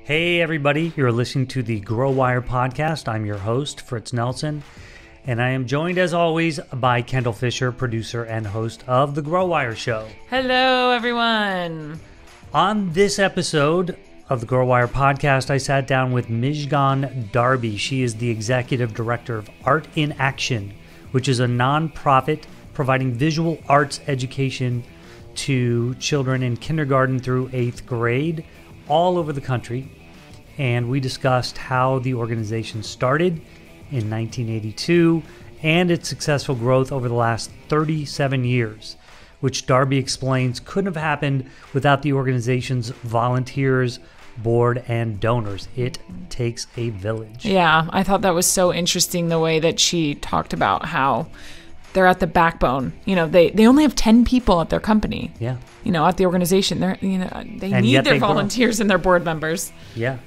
Hey everybody, you're listening to the Grow Wire podcast. I'm your host, Fritz Nelson, and I am joined as always by Kendall Fisher, producer and host of the Grow Wire Show. Hello everyone. On this episode of the Grow Wire podcast, I sat down with Mizgon Darby. She is the executive director of Art in Action, which is a nonprofit providing visual arts education to children in kindergarten through 8th grade all over the country. And we discussed how the organization started in 1982 and its successful growth over the last 37 years, which Darby explains couldn't have happened without the organization's volunteers, board, and donors. It takes a village. Yeah, I thought that was so interesting, the way that she talked about how they're at the backbone. You know, they only have 10 people at their company. Yeah. You know, at the organization. They need their volunteers and their board members. Yeah.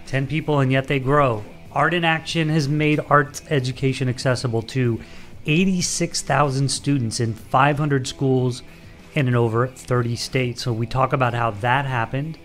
10 people, and yet they grow. Art in Action has made arts education accessible to 86,000 students in 500 schools and in over 30 states. So we talk about how that happened.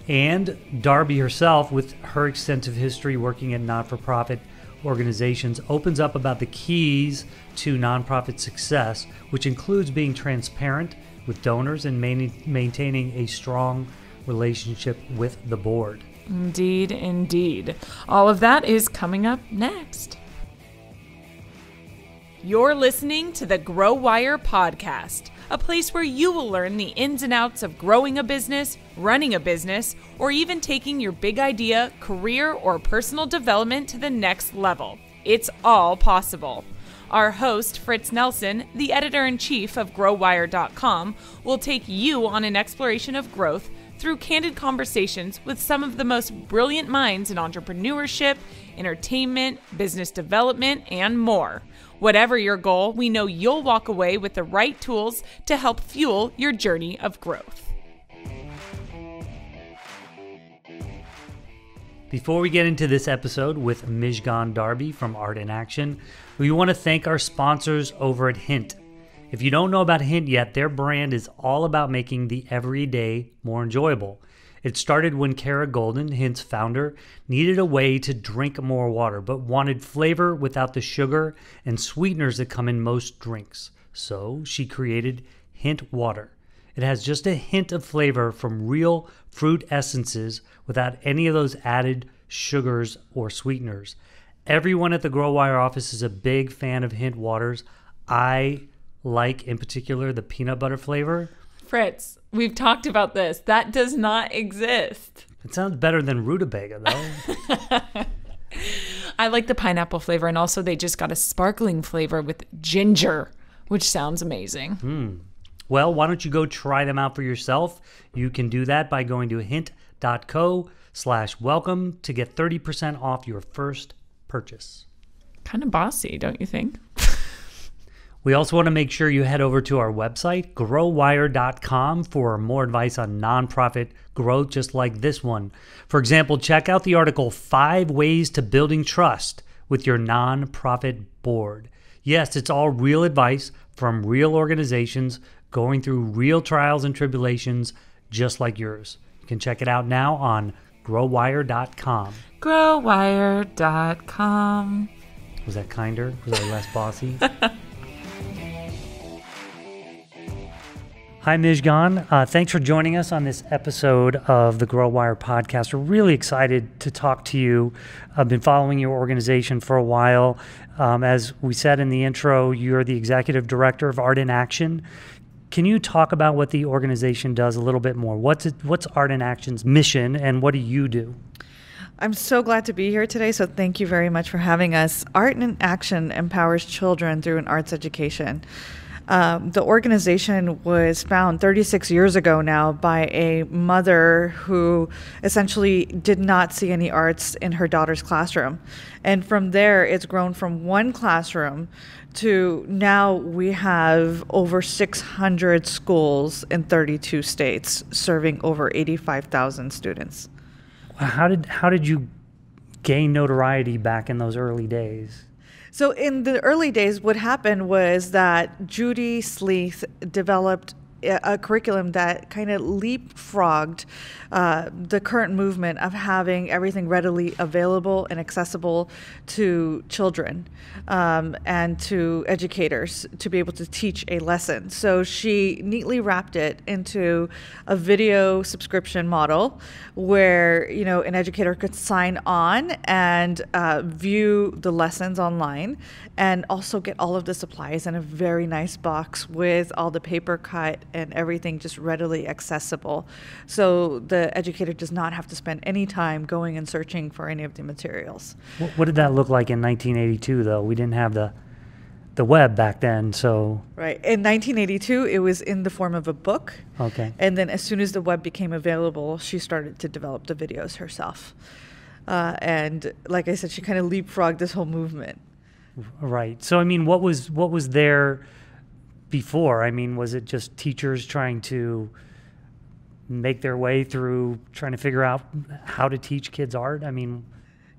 And Darby herself, with her extensive history working at not-for-profit organizations, opens up about the keys to nonprofit success, which includes being transparent with donors and maintaining a strong relationship with the board. Indeed, indeed. All of that is coming up next. You're listening to the Grow Wire podcast, a place where you will learn the ins and outs of growing a business, running a business, or even taking your big idea, career, or personal development to the next level. It's all possible. Our host, Fritz Nelson, the editor-in-chief of GrowWire.com, will take you on an exploration of growth through candid conversations with some of the most brilliant minds in entrepreneurship, entertainment, business development, and more. Whatever your goal, we know you'll walk away with the right tools to help fuel your journey of growth. Before we get into this episode with Mizgon Darby from Art in Action, we want to thank our sponsors over at Hint. If you don't know about Hint yet, their brand is all about making the everyday more enjoyable. It started when Kara Golden, Hint's founder, needed a way to drink more water, but wanted flavor without the sugar and sweeteners that come in most drinks. So she created Hint Water. It has just a hint of flavor from real fruit essences without any of those added sugars or sweeteners. Everyone at the Grow Wire office is a big fan of Hint Waters. I like, in particular, the peanut butter flavor. Fritz, we've talked about this. That does not exist. It sounds better than rutabaga, though. I like the pineapple flavor, and also they just got a sparkling flavor with ginger, which sounds amazing. Well, why don't you go try them out for yourself? You can do that by going to hint.co/welcome to get 30% off your first purchase. Kind of bossy, don't you think? We also want to make sure you head over to our website, growwire.com, for more advice on nonprofit growth just like this one. For example, check out the article 5 Ways to Building Trust with Your Nonprofit Board. Yes, it's all real advice from real organizations going through real trials and tribulations just like yours. You can check it out now on growwire.com. Growwire.com. Was that kinder? Was I less bossy? Hi, Mizgon. Thanks for joining us on this episode of the Grow Wire podcast. We're really excited to talk to you. I've been following your organization for a while. As we said in the intro, you're the executive director of Art in Action. Can you talk about what the organization does a little bit more? What's Art in Action's mission, and what do you do? I'm so glad to be here today, so thank you very much for having us. Art in Action empowers children through an arts education. The organization was found 36 years ago now by a mother who essentially did not see any arts in her daughter's classroom. And from there, it's grown from one classroom to now we have over 600 schools in 32 states serving over 85,000 students. How did you gain notoriety back in those early days? So in the early days, what happened was that Judy Sleeth developed a curriculum that kind of leapfrogged the current movement of having everything readily available and accessible to children and to educators to be able to teach a lesson. So she neatly wrapped it into a video subscription model where, an educator could sign on and view the lessons online and also get all of the supplies in a very nice box with all the paper cut and everything just readily accessible. So the educator does not have to spend any time going and searching for any of the materials. What did that look like in 1982, though? We didn't have the web back then, so... Right. In 1982, it was in the form of a book. Okay. And then as soon as the web became available, she started to develop the videos herself. And like I said, she kind of leapfrogged this whole movement. Right. So, what was there before? Was it just teachers trying to make their way through trying to figure out how to teach kids art?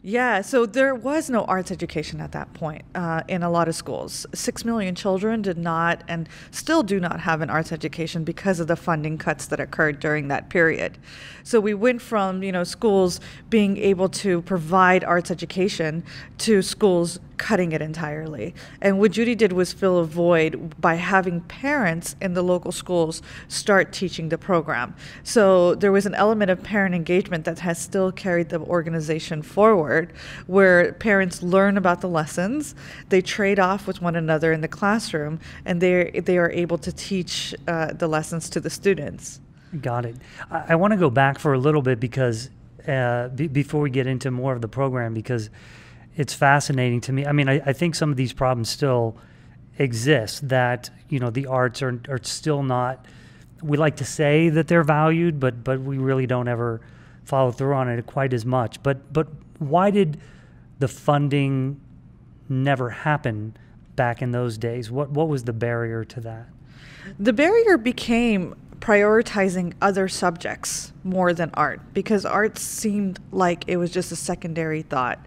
Yeah, so there was no arts education at that point in a lot of schools. 6 million children did not and still do not have an arts education because of the funding cuts that occurred during that period. So we went from, schools being able to provide arts education to schools cutting it entirely. And what Judy did was fill a void by having parents in the local schools start teaching the program. So there was an element of parent engagement that has still carried the organization forward, where parents learn about the lessons, they trade off with one another in the classroom, and they are able to teach the lessons to the students. Got it. I want to go back for a little bit because before we get into more of the program, because it's fascinating to me. I think some of these problems still exist, that, the arts are still not, we like to say that they're valued, but we really don't ever follow through on it quite as much. But why did the funding never happen back in those days? What was the barrier to that? The barrier became prioritizing other subjects more than art, because art seemed like it was just a secondary thought,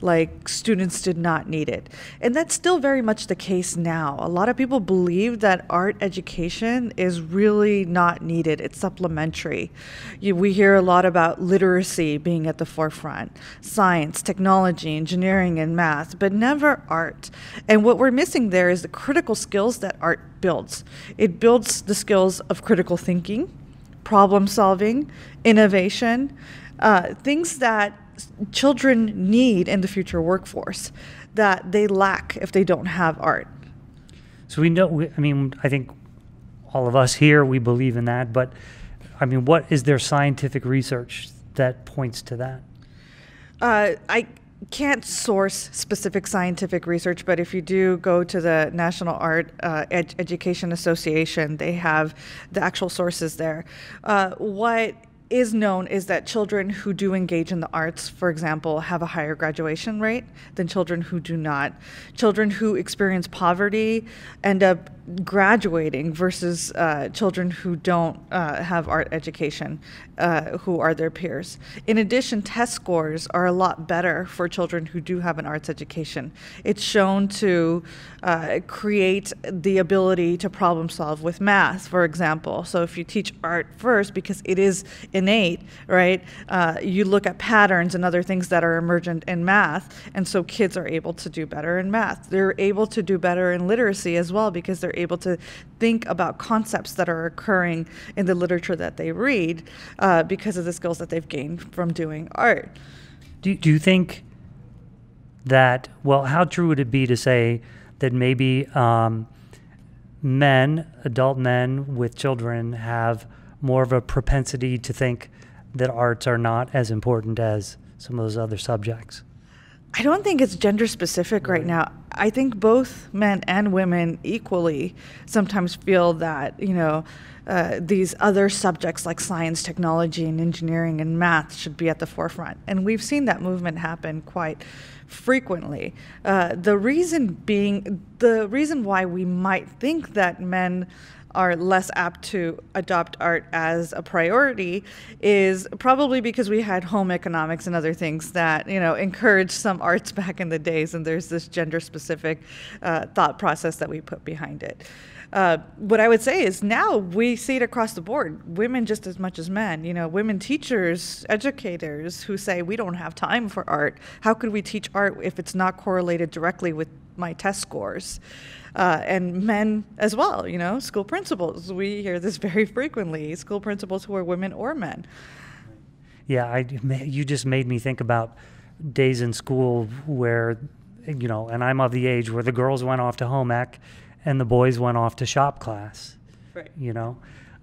like students did not need it. And that's still very much the case now. A lot of people believe that art education is really not needed. It's supplementary. We hear a lot about literacy being at the forefront, science, technology, engineering, and math, but never art. And what we're missing there is the critical skills that art builds. It builds the skills of critical thinking, problem solving, innovation, things that children need in the future workforce that they lack if they don't have art. So we know, I think all of us here, we believe in that, but what is there scientific research that points to that? I can't source specific scientific research, but if you do go to the National Art Education Association, they have the actual sources there. What is known is that children who do engage in the arts, for example, have a higher graduation rate than children who do not. Children who experience poverty end up graduating versus children who don't have art education, who are their peers. In addition, test scores are a lot better for children who do have an arts education. It's shown to create the ability to problem solve with math, for example. So if you teach art first, because it is innate, right, you look at patterns and other things that are emergent in math, and so kids are able to do better in math. They're able to do better in literacy as well, because they're able to think about concepts that are occurring in the literature that they read because of the skills that they've gained from doing art. Do you think that, how true would it be to say that maybe adult men with children have more of a propensity to think that arts are not as important as some of those other subjects? I don't think it's gender specific right now. I think both men and women equally sometimes feel that, these other subjects like science, technology, and engineering and math should be at the forefront. And we've seen that movement happen quite frequently. The reason why we might think that men are less apt to adopt art as a priority is probably because we had home economics and other things that, encouraged some arts back in the days, and there's this gender-specific thought process that we put behind it. What I would say is now we see it across the board, women just as much as men, women teachers, educators who say we don't have time for art. How could we teach art if it's not correlated directly with my test scores? And men as well, school principals. We hear this very frequently, school principals who are women or men. Yeah, you just made me think about days in school where, and I'm of the age where the girls went off to home ec and the boys went off to shop class, right?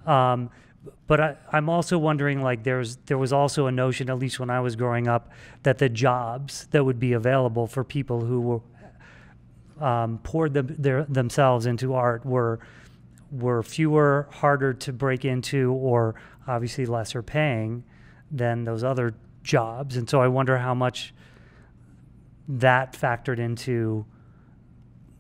But I'm also wondering, like, there was also a notion, at least when I was growing up, that the jobs that would be available for people who were poured themselves into art were fewer, harder to break into, or obviously lesser paying than those other jobs. And so I wonder how much that factored into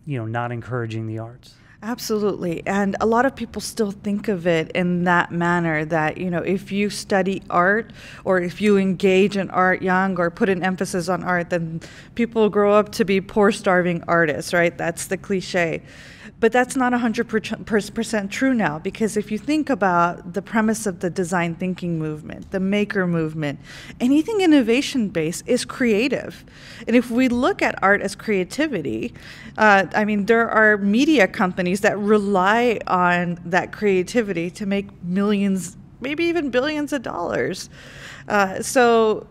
not encouraging the arts. Absolutely. And a lot of people still think of it in that manner that, if you study art or if you engage in art young or put an emphasis on art, then people grow up to be poor, starving artists, right? That's the cliche. But that's not 100% true now, because if you think about the premise of the design thinking movement, the maker movement, anything innovation-based is creative. And if we look at art as creativity, there are media companies that rely on that creativity to make millions, maybe even billions of dollars. So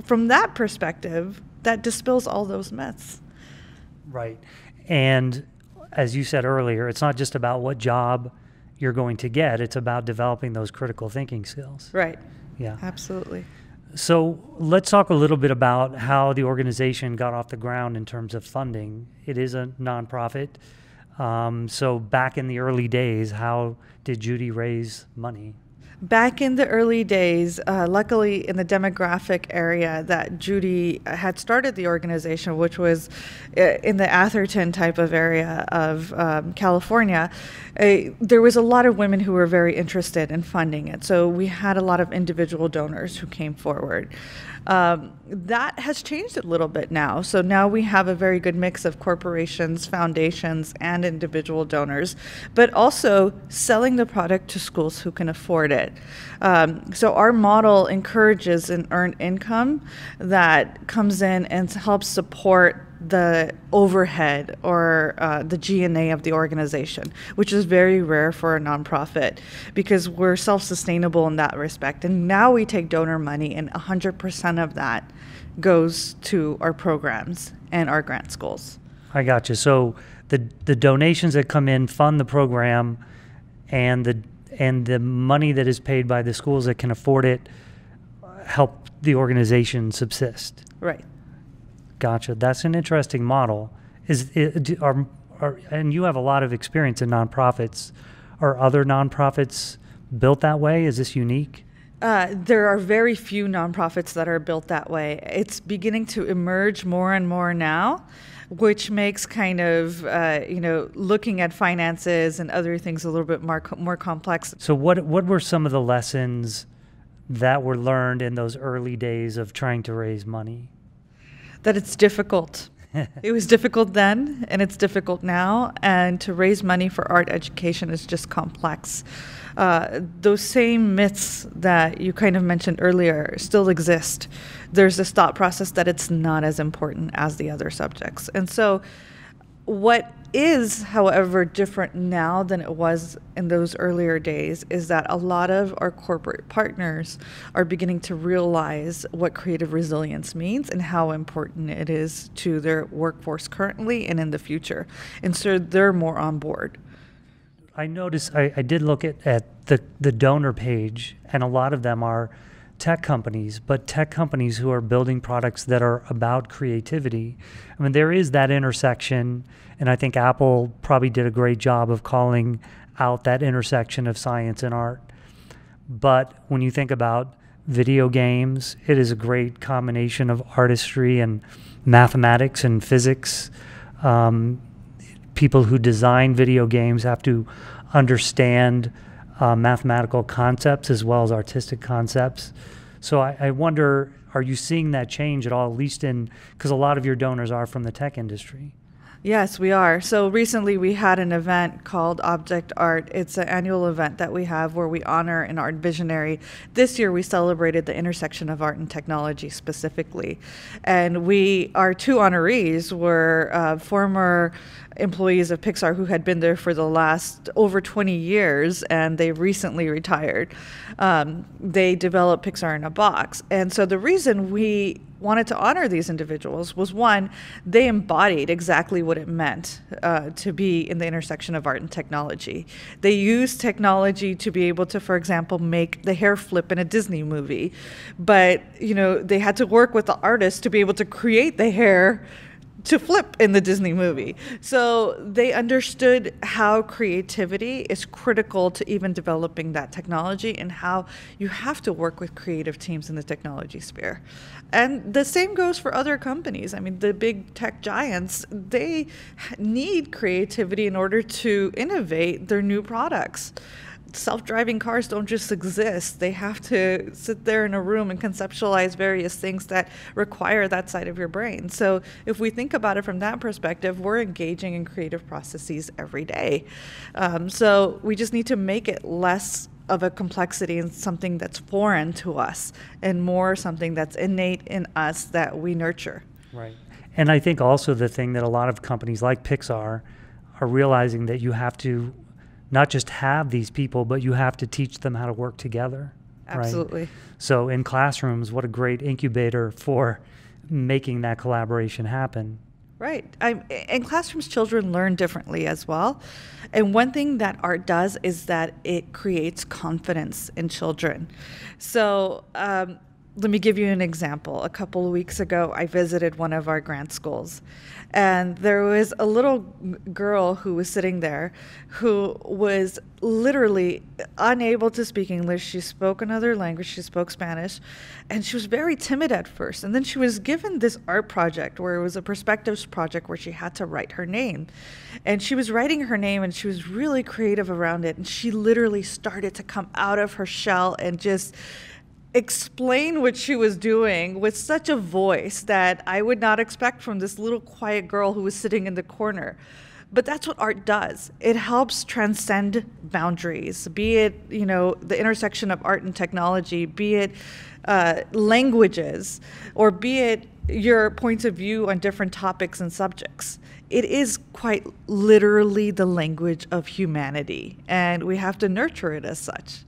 from that perspective, that dispels all those myths. Right. And as you said earlier, it's not just about what job you're going to get. It's about developing those critical thinking skills. Right. Yeah. Absolutely. So let's talk a little bit about how the organization got off the ground in terms of funding. It is a nonprofit. So back in the early days, how did Judy raise money? Back in the early days, luckily in the demographic area that Judy had started the organization, which was in the Atherton type of area of California, there was a lot of women who were very interested in funding it. So we had a lot of individual donors who came forward. That has changed a little bit now. So now we have a very good mix of corporations, foundations, and individual donors, but also selling the product to schools who can afford it. So our model encourages an earned income that comes in and helps support the overhead or the G&A of the organization, which is very rare for a nonprofit because we're self-sustainable in that respect. And now we take donor money and 100% of that goes to our programs and our grant goals. I got you. So the donations that come in fund the program, and the money that is paid by the schools that can afford it help the organization subsist. Right. Gotcha. That's an interesting model. And you have a lot of experience in nonprofits. Are other nonprofits built that way? Is this unique? There are very few nonprofits that are built that way. It's beginning to emerge more and more now, which makes kind of, looking at finances and other things a little bit more complex. So what were some of the lessons that were learned in those early days of trying to raise money? That it's difficult. It was difficult then, and it's difficult now. And to raise money for art education is just complex. Those same myths that you kind of mentioned earlier still exist. There's this thought process that it's not as important as the other subjects. And so what is, however, different now than it was in those earlier days is that a lot of our corporate partners are beginning to realize what creative resilience means and how important it is to their workforce currently and in the future. And so they're more on board. I noticed, I did look at the donor page, and a lot of them are tech companies, but tech companies who are building products that are about creativity. I mean, there is that intersection, and I think Apple probably did a great job of calling out that intersection of science and art. But when you think about video games, it is a great combination of artistry and mathematics and physics. People who design video games have to understand mathematical concepts as well as artistic concepts. So I wonder, are you seeing that change at all, at least because a lot of your donors are from the tech industry? Yes, we are. So recently we had an event called Object Art. It's an annual event that we have where we honor an art visionary. This year we celebrated the intersection of art and technology specifically. And our two honorees were former employees of Pixar who had been there for the last over 20 years, and they recently retired. They developed Pixar in a Box. And so the reason we wanted to honor these individuals was, one, they embodied exactly what it meant to be in the intersection of art and technology. They used technology to be able to, for example, make the hair flip in a Disney movie. But, they had to work with the artist to be able to create the hair to flip in the Disney movie. So they understood how creativity is critical to even developing that technology and how you have to work with creative teams in the technology sphere. And the same goes for other companies. I mean, the big tech giants, they need creativity in order to innovate their new products. Self-driving cars don't just exist. They have to sit there in a room and conceptualize various things that require that side of your brain. So if we think about it from that perspective, we're engaging in creative processes every day. So we just need to make it less of a complexity and something that's foreign to us and more something that's innate in us that we nurture. Right. And I think also the thing that a lot of companies like Pixar are realizing that you have to not just have these people, but you have to teach them how to work together. Absolutely. Right? So in classrooms, what a great incubator for making that collaboration happen. Right. In classrooms, children learn differently as well. And one thing that art does is that it creates confidence in children. So let me give you an example. A couple of weeks ago, I visited one of our grant schools. And there was a little girl who was sitting there who was literally unable to speak English. She spoke another language. She spoke Spanish. And she was very timid at first. And then she was given this art project where it was a perspectives project where she had to write her name. And she was writing her name and she was really creative around it. And she literally started to come out of her shell and just explain what she was doing with such a voice that I would not expect from this little quiet girl who was sitting in the corner. But that's what art does. It helps transcend boundaries, be it, the intersection of art and technology, be it languages, or be it your points of view on different topics and subjects. It is quite literally the language of humanity, and we have to nurture it as such.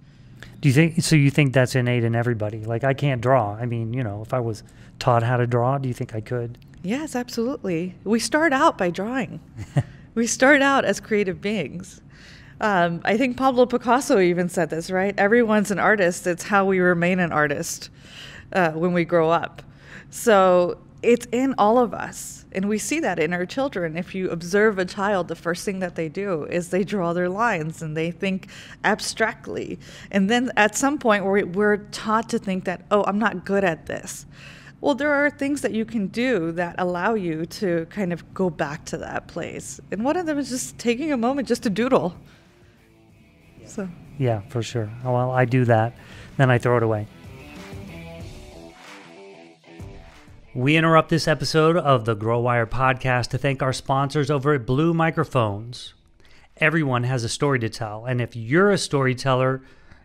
Do you think that's innate in everybody? Like, I can't draw. I mean, if I was taught how to draw, do you think I could? Yes, absolutely. We start out by drawing. We start out as creative beings. I think Pablo Picasso even said this, right? Everyone's an artist. It's how we remain an artist when we grow up. So it's in all of us. And we see that in our children. If you observe a child, the first thing that they do is they draw their lines and they think abstractly. And then at some point we're taught to think that, oh, I'm not good at this. Well, there are things that you can do that allow you to kind of go back to that place. And one of them is just taking a moment just to doodle. So. Yeah, for sure. Well, I do that. Then I throw it away. We interrupt this episode of the Grow Wire podcast to thank our sponsors over at Blue Microphones. Everyone has a story to tell, and if you're a storyteller,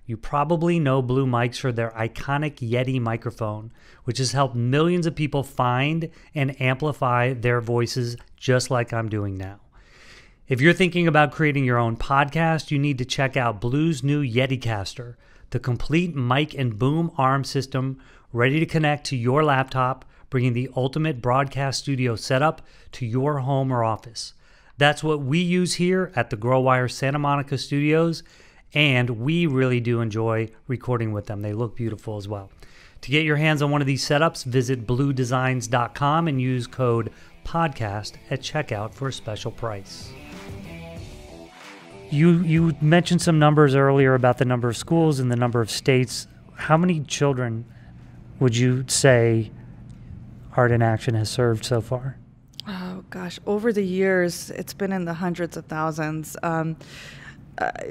you probably know Blue Mics for their iconic Yeti microphone, which has helped millions of people find and amplify their voices just like I'm doing now. If you're thinking about creating your own podcast, you need to check out Blue's new Yeticaster, the complete mic and boom arm system ready to connect to your laptop, bringing the ultimate broadcast studio setup to your home or office. That's what we use here at the Grow Wire Santa Monica Studios, and we really do enjoy recording with them. They look beautiful as well. To get your hands on one of these setups, visit bluedesigns.com and use code PODCAST at checkout for a special price. You mentioned some numbers earlier about the number of schools and the number of states. How many children would you say Art in Action has served so far? Oh, gosh. Over the years, it's been in the hundreds of thousands.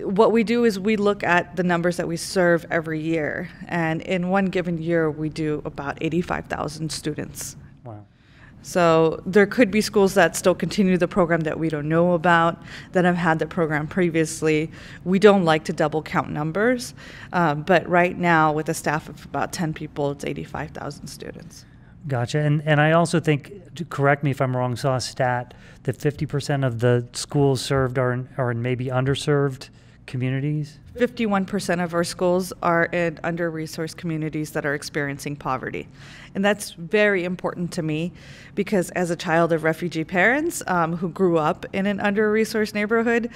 What we do is we look at the numbers that we serve every year. And in one given year, we do about 85,000 students. Wow. So there could be schools that still continue the program that we don't know about, that have had the program previously. We don't like to double count numbers, but right now with a staff of about 10 people, it's 85,000 students. Gotcha. And I also think, correct me if I'm wrong, saw a stat that 50% of the schools served are in maybe underserved communities? 51% of our schools are in under-resourced communities that are experiencing poverty. And that's very important to me because as a child of refugee parents who grew up in an under-resourced neighborhood,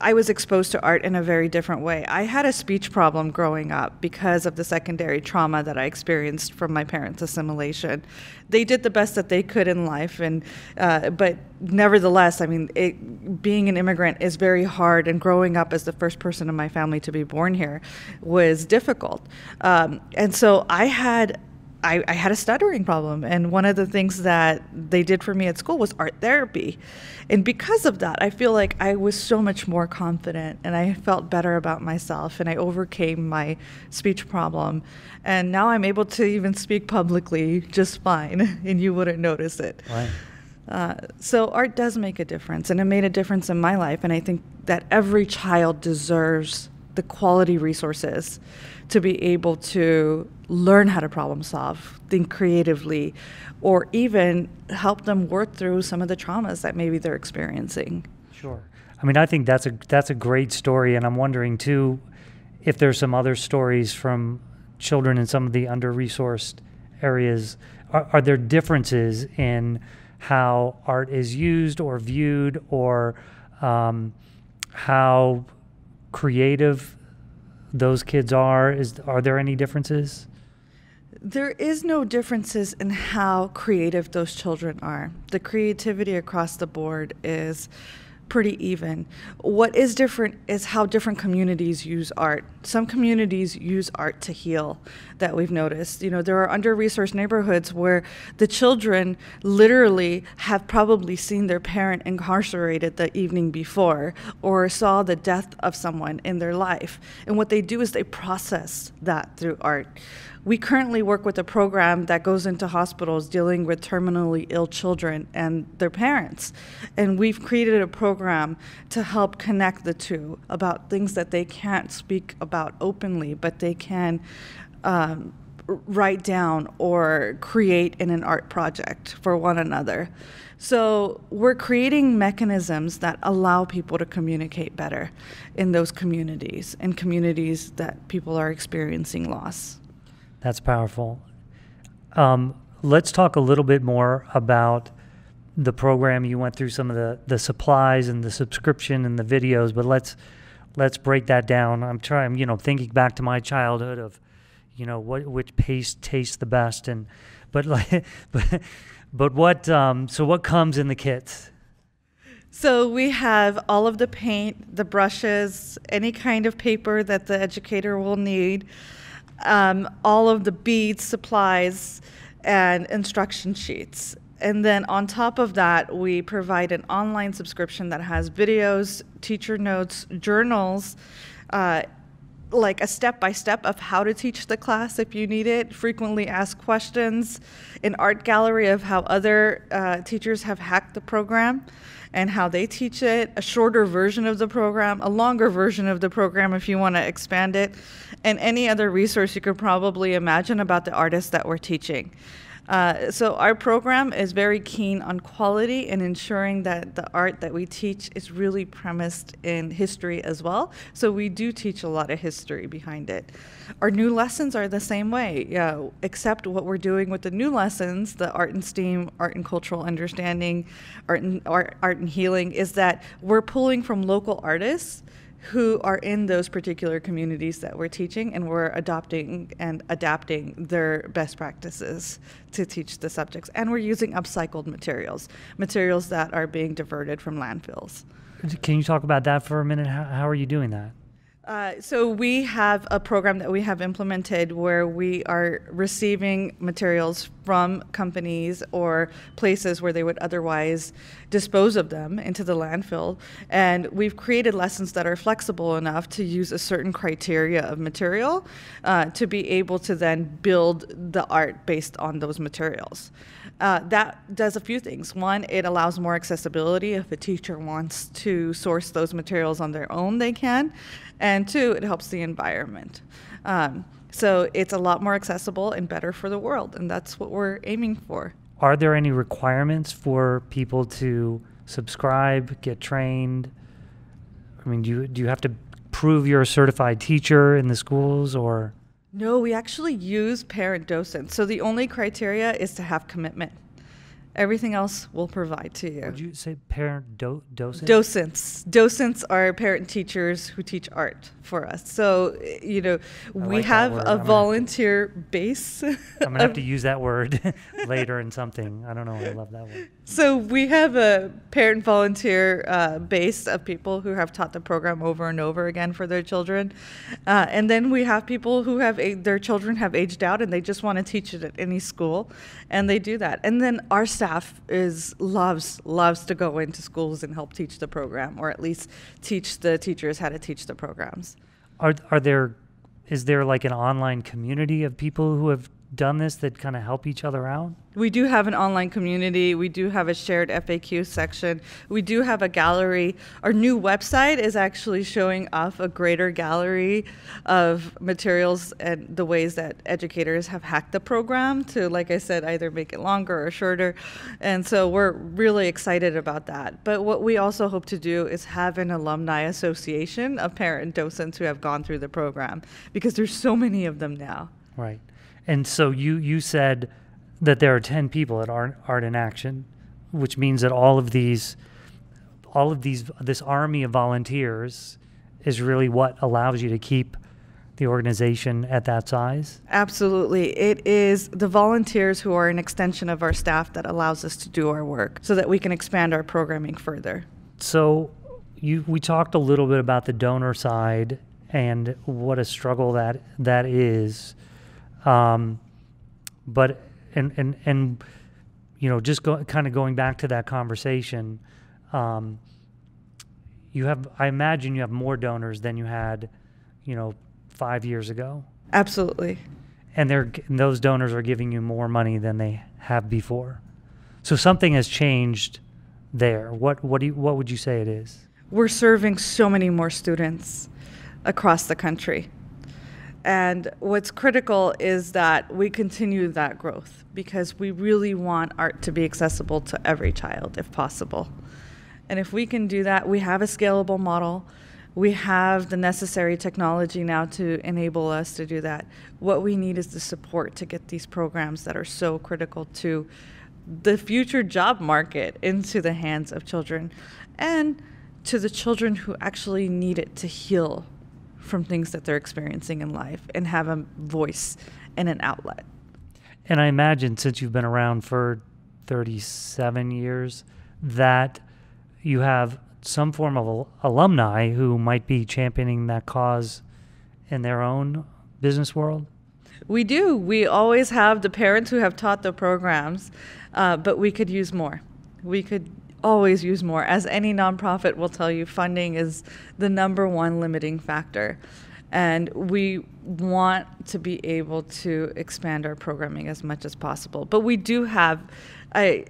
I was exposed to art in a very different way. I had a speech problem growing up because of the secondary trauma that I experienced from my parents' assimilation. They did the best that they could in life, and but nevertheless, I mean, being an immigrant is very hard, and growing up as the first person in my family to be born here was difficult. And so I had a stuttering problem, and one of the things that they did for me at school was art therapy. And because of that, I feel like I was so much more confident, and I felt better about myself, and I overcame my speech problem. And now I'm able to even speak publicly just fine, and you wouldn't notice it. Right. So art does make a difference, and it made a difference in my life. And I think that every child deserves the quality resources to be able to learn how to problem solve, think creatively, or even help them work through some of the traumas that maybe they're experiencing. Sure. I mean, I think that's a great story, and I'm wondering too if there's some other stories from children in some of the under-resourced areas. Are there differences in how art is used or viewed, or how creative those kids are? Are there any differences? There is no differences in how creative those children are. The creativity across the board is pretty even. What is different is how different communities use art. Some communities use art to heal, that we've noticed. You know, there are under-resourced neighborhoods where the children literally have probably seen their parent incarcerated the evening before, or saw the death of someone in their life. And what they do is they process that through art. We currently work with a program that goes into hospitals dealing with terminally ill children and their parents. And we've created a program to help connect the two about things that they can't speak about openly, but they can write down or create in an art project for one another. So we're creating mechanisms that allow people to communicate better in those communities, in communities that people are experiencing loss. That's powerful. Let's talk a little bit more about the program. You went through some of the supplies and the subscription and the videos, but let's break that down. I'm trying, thinking back to my childhood of, which paste tastes the best, but what comes in the kits? So we have all of the paint, the brushes, any kind of paper that the educator will need. All of the beads, supplies, and instruction sheets. And then on top of that, we provide an online subscription that has videos, teacher notes, journals, like a step-by-step of how to teach the class if you need it, frequently asked questions, an art gallery of how other teachers have hacked the program and how they teach it, a shorter version of the program, a longer version of the program if you want to expand it, and any other resource you could probably imagine about the artists that we're teaching. So our program is very keen on quality and ensuring that the art that we teach is really premised in history as well. So we do teach a lot of history behind it. Our new lessons are the same way, except what we're doing with the new lessons, the art and STEAM, art and cultural understanding, art and healing, is that we're pulling from local artists who are in those particular communities that we're teaching, and we're adopting and adapting their best practices to teach the subjects. And we're using upcycled materials that are being diverted from landfills. Can you talk about that for a minute? How are you doing that? So we have a program that we have implemented where we are receiving materials from companies or places where they would otherwise dispose of them into the landfill. And we've created lessons that are flexible enough to use a certain criteria of material to be able to then build the art based on those materials. That does a few things. One, it allows more accessibility. If a teacher wants to source those materials on their own, they can. And two, it helps the environment. So it's a lot more accessible and better for the world, and that's what we're aiming for. Are there any requirements for people to subscribe, get trained? I mean, do you have to prove you're a certified teacher in the schools, or? No, we actually use parent docents. So the only criteria is to have commitment. Everything else we'll provide to you. Would you say parent docent? Docents. Docents are parent teachers who teach art for us. So, we like have that a word. volunteer base. I'm going to have to use that word later in something. I don't know. I love that word. So we have a parent volunteer base of people who have taught the program over and over again for their children. And then we have people who have their children have aged out and they just want to teach it at any school. And they do that. And then our staff loves to go into schools and help teach the program, or at least teach the teachers how to teach the programs. Is there like an online community of people who have done this that kind of help each other out? We do have an online community. We do have a shared FAQ section. We do have a gallery. Our new website is actually showing off a greater gallery of materials and the ways that educators have hacked the program to, like I said, either make it longer or shorter. And so we're really excited about that. But what we also hope to do is have an alumni association of parent docents who have gone through the program, because there's so many of them now. Right. And so you said that there are 10 people at Art in Action, which means that this army of volunteers is really what allows you to keep the organization at that size? Absolutely. It is the volunteers who are an extension of our staff that allows us to do our work so that we can expand our programming further. So we talked a little bit about the donor side and what a struggle that is. But just going back to that conversation, I imagine you have more donors than you had, 5 years ago. Absolutely. And those donors are giving you more money than they have before. So something has changed there. What would you say it is? We're serving so many more students across the country. And what's critical is that we continue that growth, because we really want art to be accessible to every child if possible. And if we can do that, we have a scalable model. We have the necessary technology now to enable us to do that. What we need is the support to get these programs that are so critical to the future job market into the hands of children, and to the children who actually need it to heal from things that they're experiencing in life and have a voice and an outlet. And I imagine, since you've been around for 37 years, that you have some form of alumni who might be championing that cause in their own business world? We do. We always have the parents who have taught the programs, but we could use more. We could always use more. As any nonprofit will tell you, funding is the number one limiting factor. And we want to be able to expand our programming as much as possible. But we do have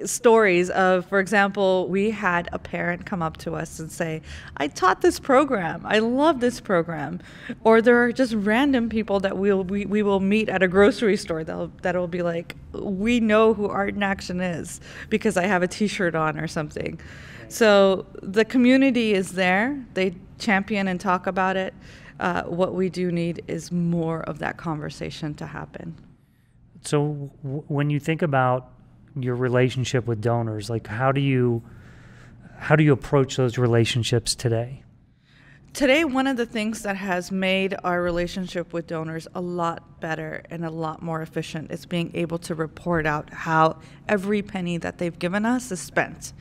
stories of, for example, we had a parent come up to us and say, I taught this program. I love this program. Or there are just random people that we will meet at a grocery store that'll be like, we know who Art in Action is because I have a T-shirt on or something. So the community is there. They champion and talk about it. What we do need is more of that conversation to happen. So when you think about your relationship with donors, like how do you approach those relationships today? Today, one of the things that has made our relationship with donors a lot better and a lot more efficient is being able to report out how every penny that they've given us is spent.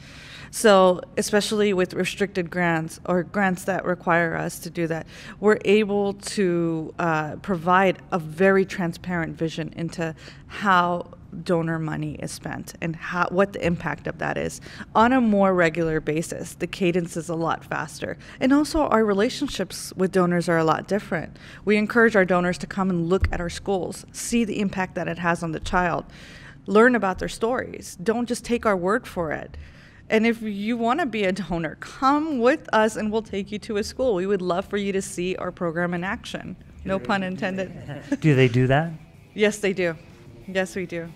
So, especially with restricted grants or grants that require us to do that, we're able to provide a very transparent vision into how donor money is spent and what the impact of that is on a more regular basis. The cadence is a lot faster. And also our relationships with donors are a lot different. We encourage our donors to come and look at our schools, see the impact that it has on the child, learn about their stories. Don't just take our word for it. And if you want to be a donor, come with us and we'll take you to a school. We would love for you to see our program in action. No pun intended. Do they do that? Yes, they do. Yes, we do.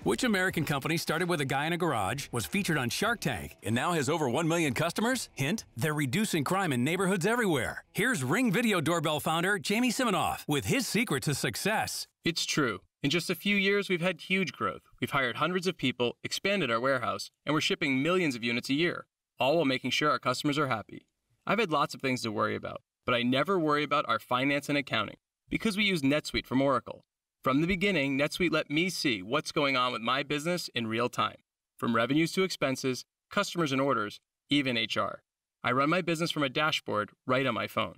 Which American company started with a guy in a garage, was featured on Shark Tank, and now has over 1 million customers? Hint, they're reducing crime in neighborhoods everywhere. Here's Ring Video Doorbell founder Jamie Siminoff with his secret to success. It's true. In just a few years, we've had huge growth. We've hired hundreds of people, expanded our warehouse, and we're shipping millions of units a year, all while making sure our customers are happy. I've had lots of things to worry about, but I never worry about our finance and accounting because we use NetSuite from Oracle. From the beginning, NetSuite let me see what's going on with my business in real time, from revenues to expenses, customers and orders, even HR. I run my business from a dashboard right on my phone.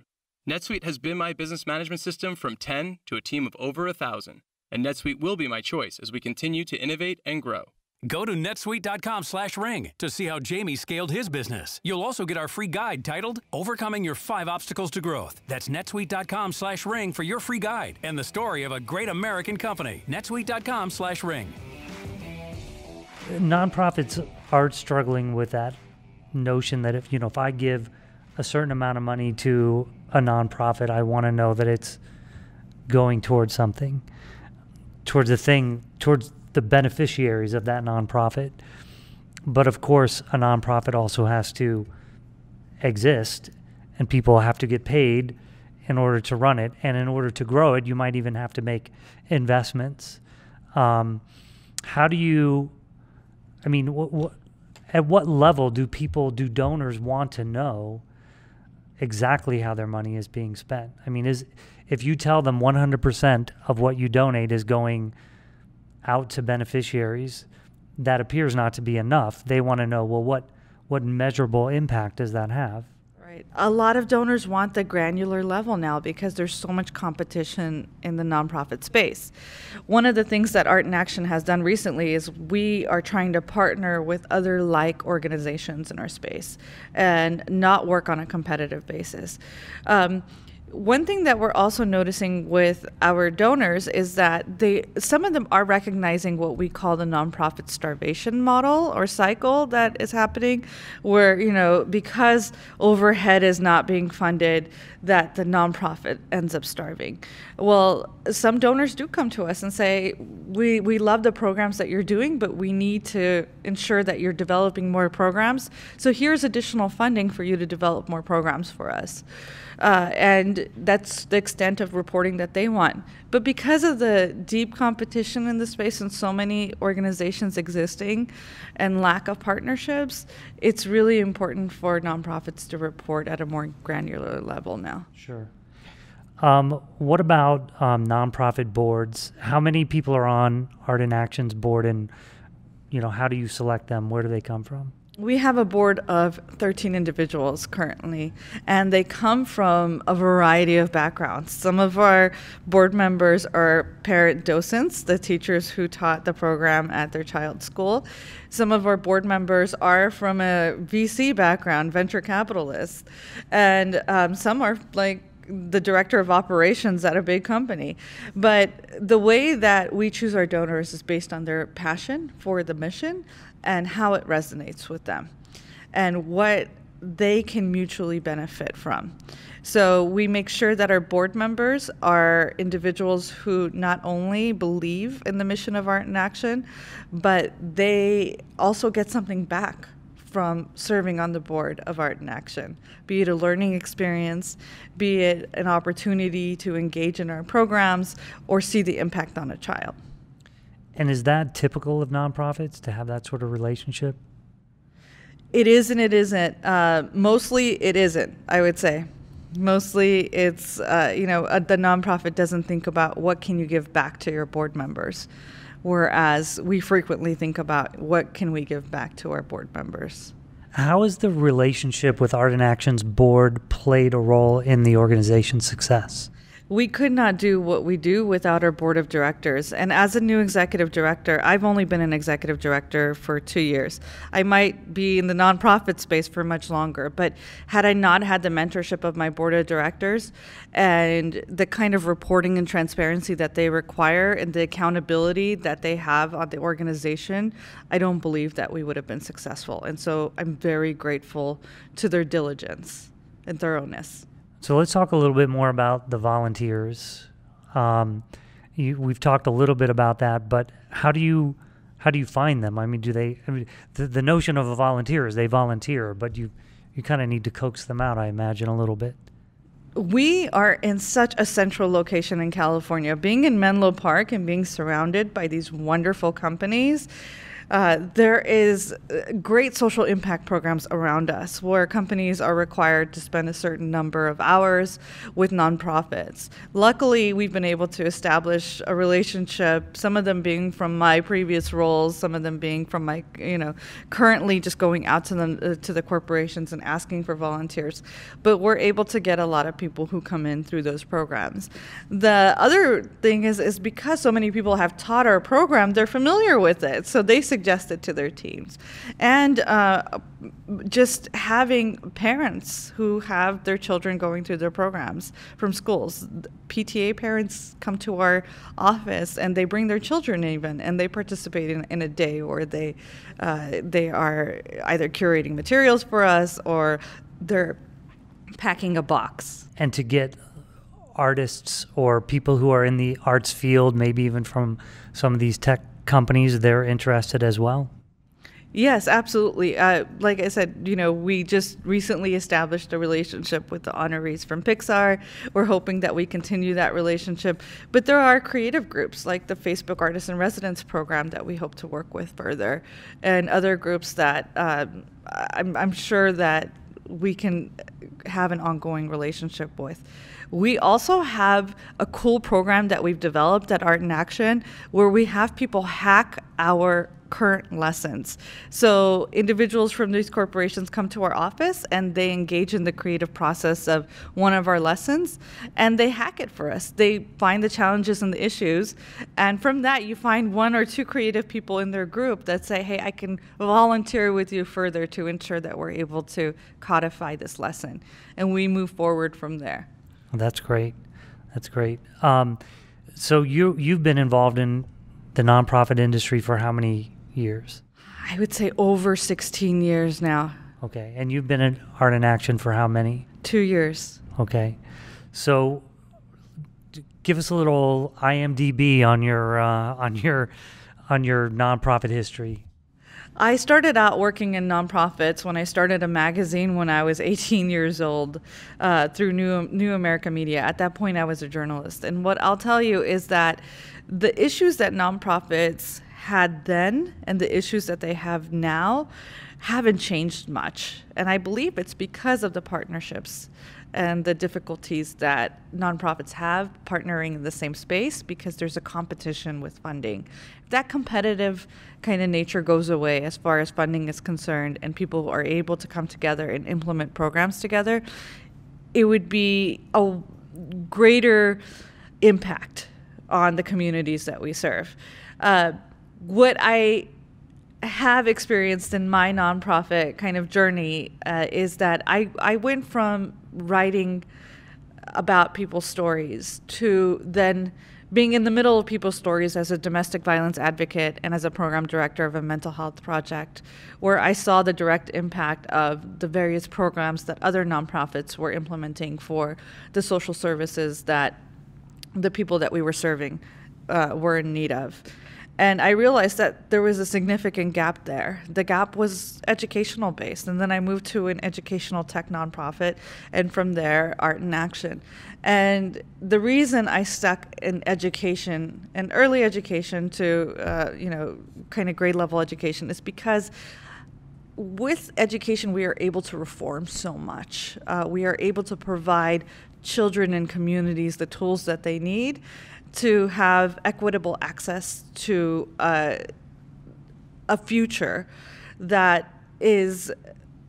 NetSuite has been my business management system from 10 to a team of over 1,000, and NetSuite will be my choice as we continue to innovate and grow. Go to netsuite.com/ring to see how Jamie scaled his business. You'll also get our free guide titled Overcoming Your 5 Obstacles to Growth. That's netsuite.com/ring for your free guide and the story of a great American company. netsuite.com/ring. Nonprofits are struggling with that notion that if I give a certain amount of money to a nonprofit, I want to know that it's going towards something, towards the beneficiaries of that nonprofit. But of course, a nonprofit also has to exist, and people have to get paid in order to run it. And in order to grow it, you might even have to make investments. At what level do donors want to know exactly how their money is being spent? If you tell them 100% of what you donate is going out to beneficiaries, that appears not to be enough. They want to know, well, what measurable impact does that have? Right. A lot of donors want the granular level now because there's so much competition in the nonprofit space. One of the things that Art in Action has done recently is we are trying to partner with other like organizations in our space and not work on a competitive basis. One thing that we're also noticing with our donors is that some of them are recognizing what we call the nonprofit starvation model or cycle that is happening, where, because overhead is not being funded, that the nonprofit ends up starving. Well, some donors do come to us and say, we love the programs that you're doing, but we need to ensure that you're developing more programs. So here's additional funding for you to develop more programs for us. And that's the extent of reporting that they want. But because of the deep competition in the space and so many organizations existing and lack of partnerships, it's really important for nonprofits to report at a more granular level now. Sure. What about nonprofit boards? How many people are on Art in Action's board, and how do you select them? Where do they come from? We have a board of 13 individuals currently, and they come from a variety of backgrounds. Some of our board members are parent docents, the teachers who taught the program at their child's school. Some of our board members are from a VC background, venture capitalists, and some are like the director of operations at a big company. But the way that we choose our donors is based on their passion for the mission and how it resonates with them and what they can mutually benefit from. So we make sure that our board members are individuals who not only believe in the mission of Art in Action, but they also get something back from serving on the board of Art in Action, be it a learning experience, be it an opportunity to engage in our programs or see the impact on a child. And is that typical of nonprofits to have that sort of relationship? It is and it isn't. Mostly it isn't, I would say. Mostly it's, the nonprofit doesn't think about what can you give back to your board members, whereas we frequently think about what can we give back to our board members. How has the relationship with Art in Action's board played a role in the organization's success? We could not do what we do without our board of directors. And as a new executive director, I've only been an executive director for 2 years. I might be in the nonprofit space for much longer, but had I not had the mentorship of my board of directors and the kind of reporting and transparency that they require and the accountability that they have on the organization, I don't believe that we would have been successful. And so I'm very grateful to their diligence and thoroughness. So let's talk a little bit more about the volunteers. We've talked a little bit about that, but how do you find them? I mean, the notion of a volunteer is they volunteer, but you kind of need to coax them out, I imagine, a little bit. We are in such a central location in California. Being in Menlo Park and being surrounded by these wonderful companies, there is great social impact programs around us where companies are required to spend a certain number of hours with nonprofits. Luckily, we've been able to establish a relationship, some of them being from my previous roles, some of them being from my, currently just going out to the corporations and asking for volunteers. But we're able to get a lot of people who come in through those programs. The other thing is because so many people have taught our program, they're familiar with it. So they suggest it to their teams. And just having parents who have their children going through their programs from schools. PTA parents come to our office and they bring their children even, and they participate in a day, or they are either curating materials for us or they're packing a box. And to get artists or people who are in the arts field, maybe even from some of these tech companies, they're interested as well? Yes, absolutely. Like I said, we just recently established a relationship with the honorees from Pixar. We're hoping that we continue that relationship. But there are creative groups like the Facebook Artist in Residence program that we hope to work with further, and other groups that I'm sure that we can have an ongoing relationship with. We also have a cool program that we've developed at Art in Action where we have people hack our current lessons. So individuals from these corporations come to our office and they engage in the creative process of one of our lessons and they hack it for us. They find the challenges and the issues, and from that you find one or two creative people in their group that say, hey, I can volunteer with you further to ensure that we're able to codify this lesson, and we move forward from there. Well, that's great. That's great. So you've been involved in the nonprofit industry for how many years? I would say over 16 years now. Okay. And you've been in Art in Action for how many? 2 years. Okay. So give us a little IMDb on your nonprofit history. I started out working in nonprofits when I started a magazine when I was 18 years old through New America Media. At that point, I was a journalist. And what I'll tell you is that the issues that nonprofits had then and the issues that they have now haven't changed much. And I believe it's because of the partnerships and the difficulties that nonprofits have partnering in the same space, because there's a competition with funding. If that competitive kind of nature goes away as far as funding is concerned and people are able to come together and implement programs together, it would be a greater impact on the communities that we serve. What I have experienced in my nonprofit kind of journey is that I went from writing about people's stories to then being in the middle of people's stories as a domestic violence advocate and as a program director of a mental health project, where I saw the direct impact of the various programs that other nonprofits were implementing for the social services that the people that we were serving were in need of. And I realized that there was a significant gap there. The gap was educational based. And then I moved to an educational tech nonprofit, and from there, Art in Action. And the reason I stuck in education and early education to, kind of grade level education is because with education, we are able to reform so much. We are able to provide children and communities the tools that they need to have equitable access to a future that is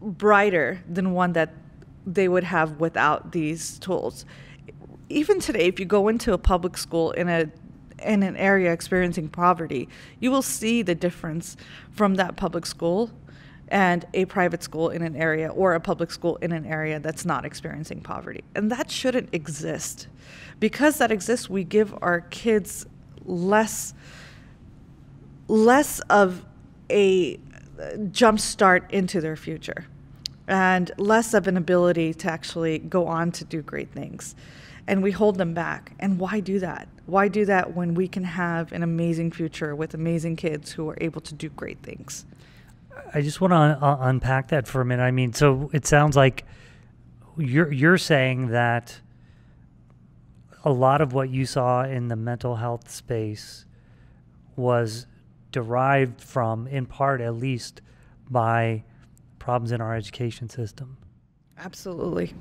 brighter than one that they would have without these tools. Even today, if you go into a public school in an area experiencing poverty, you will see the difference from that public school and a private school in an area, or a public school in an area that's not experiencing poverty. And that shouldn't exist. Because that exists, we give our kids less of a jump start into their future and less of an ability to actually go on to do great things. And we hold them back. And why do that? Why do that when we can have an amazing future with amazing kids who are able to do great things? I just want to unpack that for a minute. I mean, so it sounds like you're saying that a lot of what you saw in the mental health space was derived from, in part at least, by problems in our education system. Absolutely.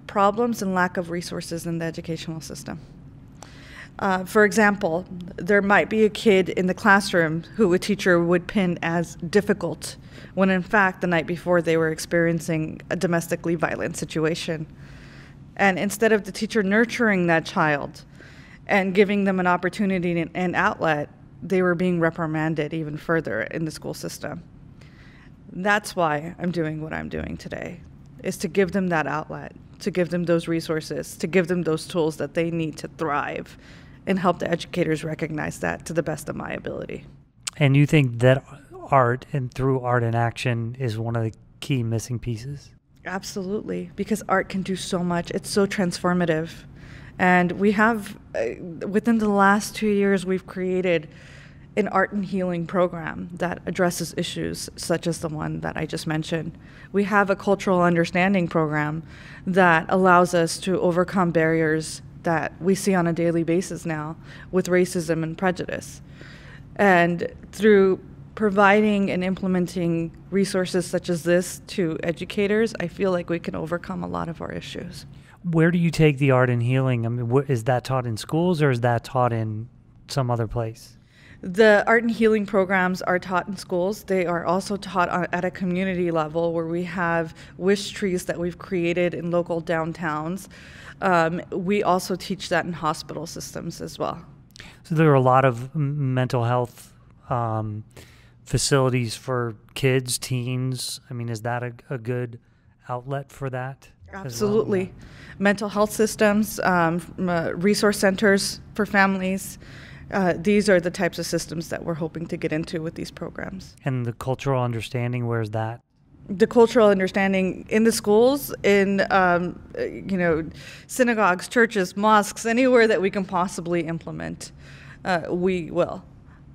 Problems and lack of resources in the educational system. For example, there might be a kid in the classroom who a teacher would pin as difficult, when in fact the night before they were experiencing a domestically violent situation. And instead of the teacher nurturing that child and giving them an opportunity and outlet, they were being reprimanded even further in the school system. That's why I'm doing what I'm doing today, is to give them that outlet, to give them those resources, to give them those tools that they need to thrive, and help the educators recognize that to the best of my ability. And you think that art, and through Art in Action, is one of the key missing pieces? Absolutely, because art can do so much. It's so transformative. And we have, within the last 2 years, we've created an art and healing program that addresses issues such as the one that I just mentioned. We have a cultural understanding program that allows us to overcome barriers that we see on a daily basis now with racism and prejudice. And through providing and implementing resources such as this to educators, I feel like we can overcome a lot of our issues. Where do you take the art and healing? I mean, is that taught in schools, or is that taught in some other place? The art and healing programs are taught in schools. They are also taught at a community level, where we have wish trees that we've created in local downtowns. We also teach that in hospital systems as well. So there are a lot of mental health facilities for kids, teens. I mean, is that a good outlet for that? Absolutely. Well? Mental health systems, resource centers for families. These are the types of systems that we're hoping to get into with these programs. And the cultural understanding, where's that? The cultural understanding in the schools, in synagogues, churches, mosques, anywhere that we can possibly implement, we will.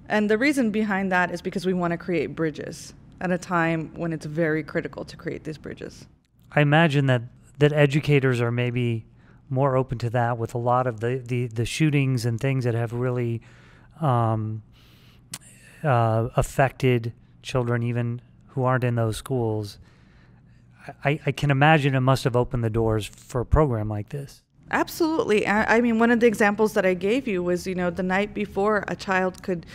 And the reason behind that is because we want to create bridges at a time when it's very critical to create these bridges. I imagine that educators are maybe more open to that with a lot of the shootings and things that have really affected children, even who aren't in those schools. I can imagine it must have opened the doors for a program like this. Absolutely. I mean, one of the examples that I gave you was, the night before a child could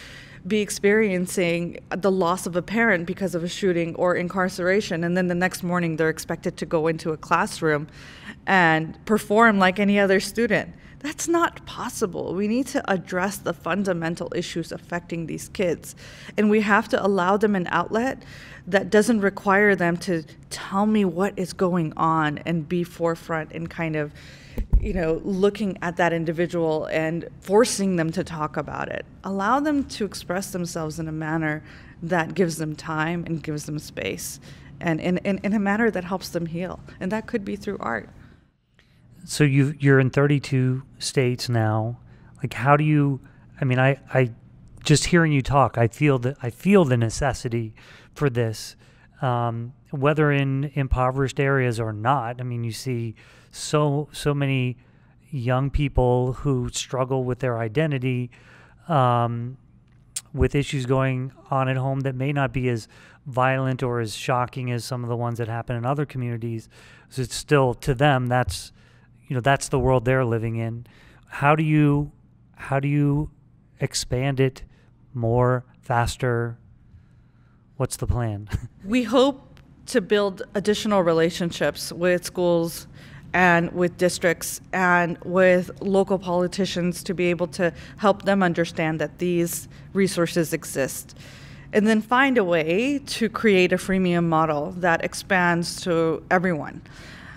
be experiencing the loss of a parent because of a shooting or incarceration, and then the next morning they're expected to go into a classroom and perform like any other student. That's not possible. We need to address the fundamental issues affecting these kids, and we have to allow them an outlet that doesn't require them to tell me what is going on and be forefront and kind of looking at that individual and forcing them to talk about it. Allow them to express themselves in a manner that gives them time and gives them space, and in a manner that helps them heal. And that could be through art. So you're in 32 states now. Like, how do you, I just hearing you talk, I feel the necessity for this, whether in impoverished areas or not. I mean, you see so many young people who struggle with their identity, with issues going on at home that may not be as violent or as shocking as some of the ones that happen in other communities, so it's still, to them, that's the world they're living in. How do you expand it more, faster? What's the plan? We hope to build additional relationships with schools and with districts and with local politicians to be able to help them understand that these resources exist. And then find a way to create a freemium model that expands to everyone.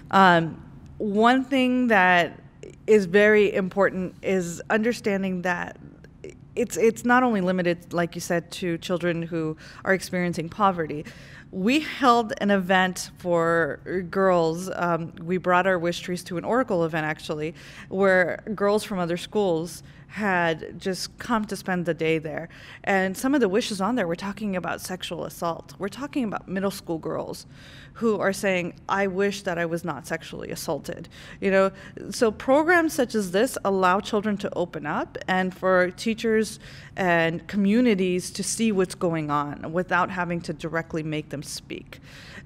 One thing that is very important is understanding that it's not only limited, like you said, to children who are experiencing poverty. We held an event for girls. We brought our wish trees to an Oracle event, actually, where girls from other schools had just come to spend the day there. And some of the wishes on there were talking about sexual assault. We're talking about middle school girls who are saying, I wish that I was not sexually assaulted. So programs such as this allow children to open up and for teachers and communities to see what's going on without having to directly make them speak,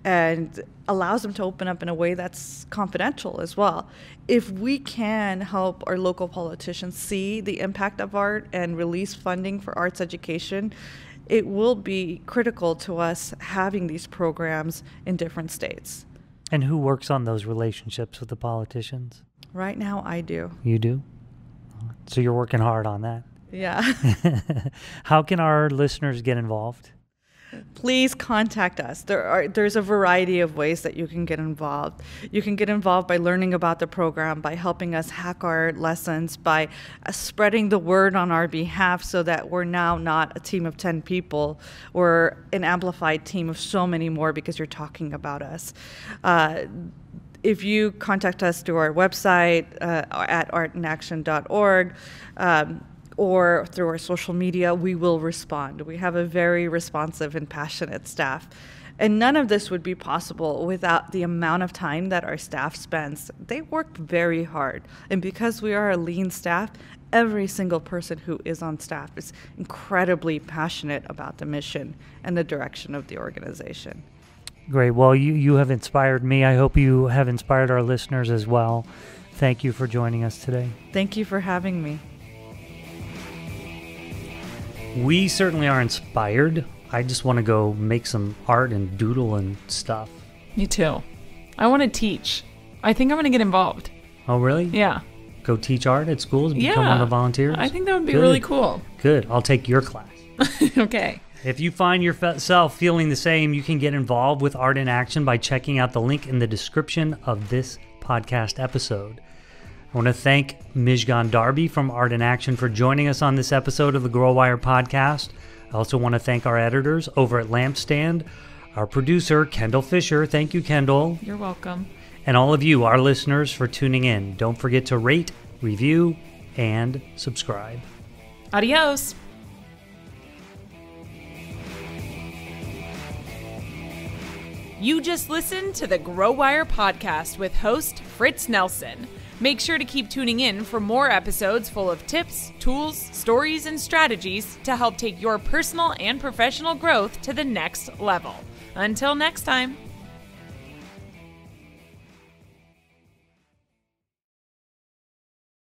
and allows them to open up in a way that's confidential as well. If we can help our local politicians see the impact of art and release funding for arts education, it will be critical to us having these programs in different states. And who works on those relationships with the politicians? Right now, I do. You do? So you're working hard on that. Yeah. How can our listeners get involved? Please contact us. There's a variety of ways that you can get involved. You can get involved by learning about the program, by helping us hack our lessons, by spreading the word on our behalf so that we're now not a team of 10 people. We're an amplified team of so many more because you're talking about us. If you contact us through our website at artinaction.org, or through our social media, we will respond. We have a very responsive and passionate staff. And none of this would be possible without the amount of time that our staff spends. They work very hard. And because we are a lean staff, every single person who is on staff is incredibly passionate about the mission and the direction of the organization. Great. Well, you have inspired me. I hope you have inspired our listeners as well. Thank you for joining us today. Thank you for having me. We certainly are inspired. I just want to go make some art and doodle and stuff. Me too. I want to teach. I think I'm going to get involved. Oh, really? Yeah. Go teach art at schools? Become one of the volunteers? I think that would be Good. really cool. Good. I'll take your class. Okay. If you find yourself feeling the same, you can get involved with Art in Action by checking out the link in the description of this podcast episode. I want to thank Mizgon Darby from Art in Action for joining us on this episode of the Grow Wire podcast. I also want to thank our editors over at Lampstand, our producer, Kendall Fisher. Thank you, Kendall. You're welcome. And all of you, our listeners, for tuning in. Don't forget to rate, review, and subscribe. Adios. You just listened to the Grow Wire podcast with host Fritz Nelson. Make sure to keep tuning in for more episodes full of tips, tools, stories, and strategies to help take your personal and professional growth to the next level. Until next time.